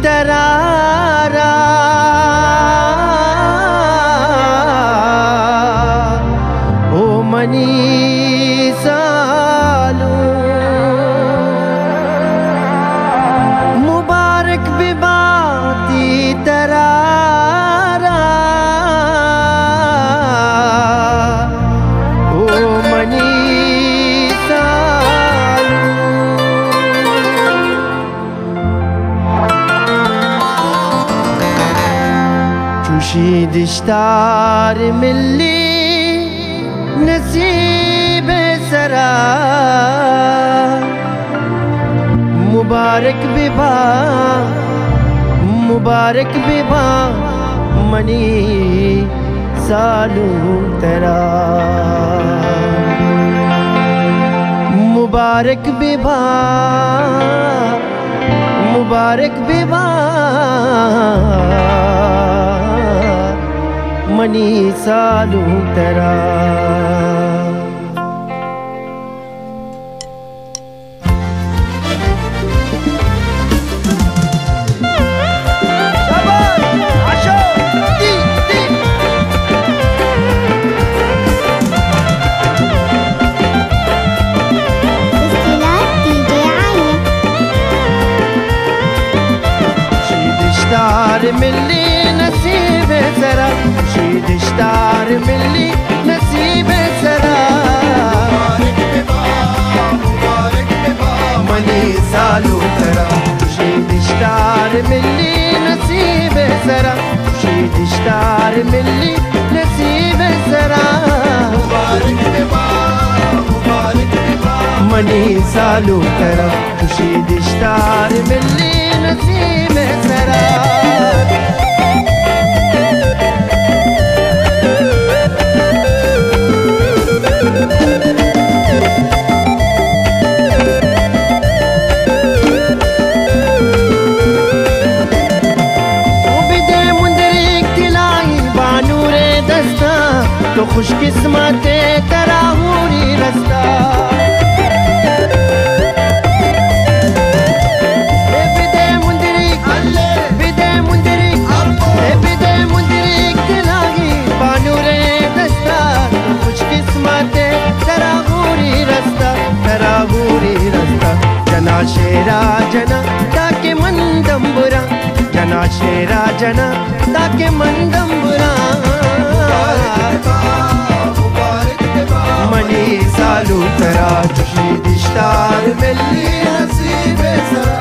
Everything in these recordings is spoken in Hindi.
तरारा ओ मनी सालू मुबारक बिबाती तरारा ओ मनी दिश्तार मिली नसीब सरा मुबारक बिबा मनी सालू तेरा मुबारक बिबा मनी सालू तेरा मिली नसीब जरा शीदिश्तार मिली नसीब जरा मनी सालू तेरा शीदिश्तार मिली नसीब जरा शीदिश्तार मिली नसीब जरा मनी सालू तेरा शीदिश्तार मिली नसीब जरा तो खुशकिस्मत तेरा हुरी रस्ता बिदे मुंदरी तिलाही बानूरे दस्ता तो खुशकिस्मत तेरा हुरी रस्ता जना शेरा जना ताके मंदम्बुरा जना शेरा जना ताके मंदम्बुरा मनी सालू तेरा शीदिश्तार मिली नसीब जरा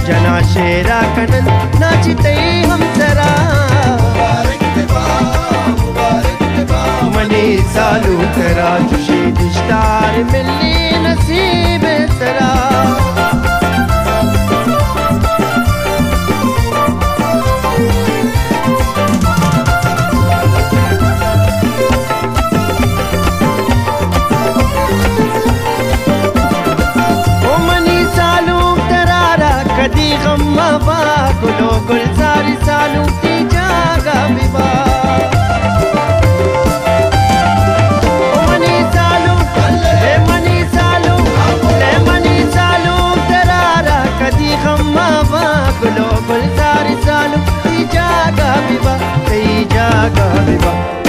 जना शेरा कनन नाचते हम जरा मनी सालू तेरा शीदिश्तार मिली नसीब जरा कदी गम्मा बा गुलो गुलजारी सालू की जागा बिबा मनी सालू तरारा कदी गम्मा बा गुलो गुलजारी सालू की जागा बिबा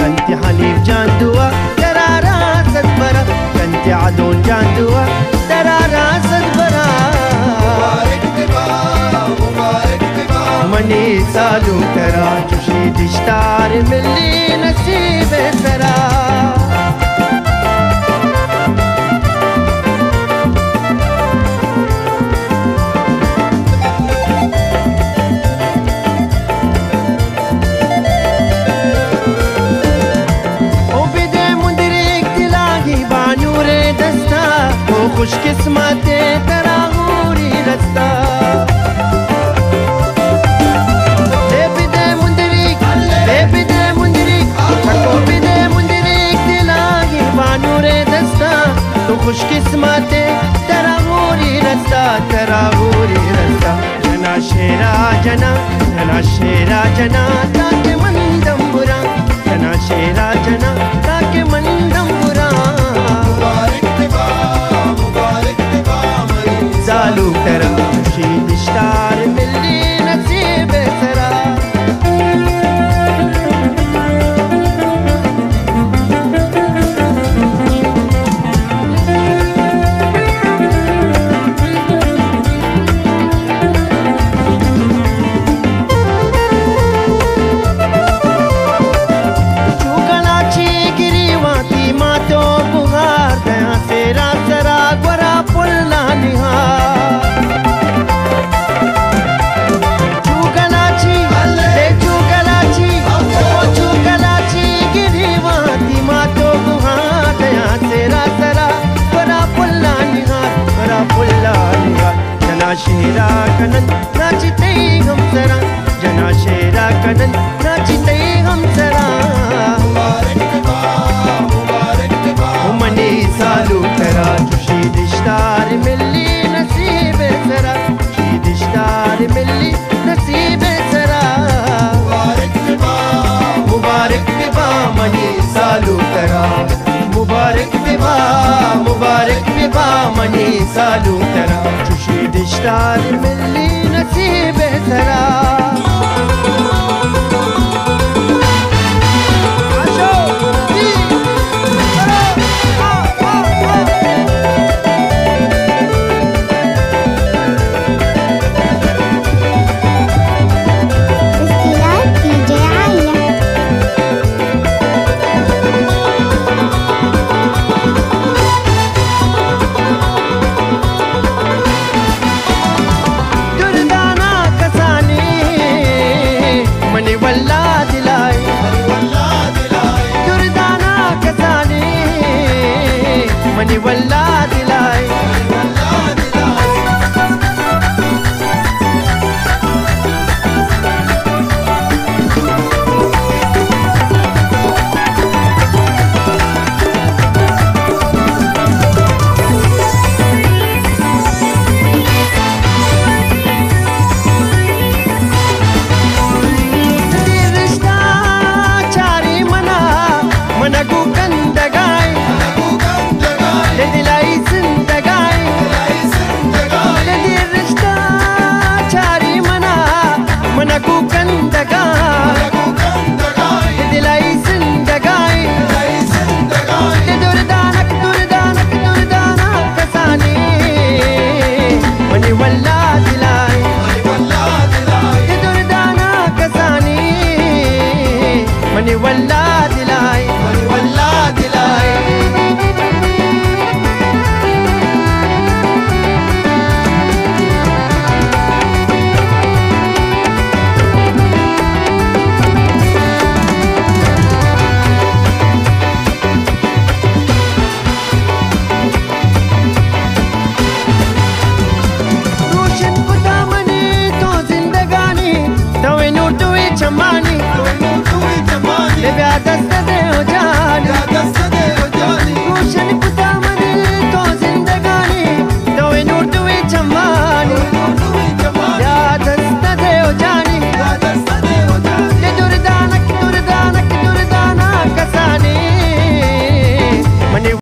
कंति हनीफ जान दुआ तरारा सदबरा कंति आदोन जान दुआ तरारा सदबरा मनी सालू तेरा शीदिश्तार मिली नसीब जरा खुशकिस्मत तेरा गोरी रस्ता बेबिदे मुंदरी को बिदे मुंदरी दिलागी बानूरे दस्ता तो खुशकिस्मत तेरा गोरी रस्ता जना शेरा जना ताके मंदम बुरा जना शेरा जना ताके मंदम बुरा चालू तेरा खुशी स्टार मिली नसीब सरा शेरा कनन नाचते हम सरा जना शेरा कनन नाचते हम सरा मनी सालू तेरा खुशी स्टार मिली नसीब सरा खुशी स्टार मिली नसीब सरा मुबारक विबा मनी सालू तेरा मुबारक विबा मनी सालू तेरा खुशी स्टार मिली नसीब सरा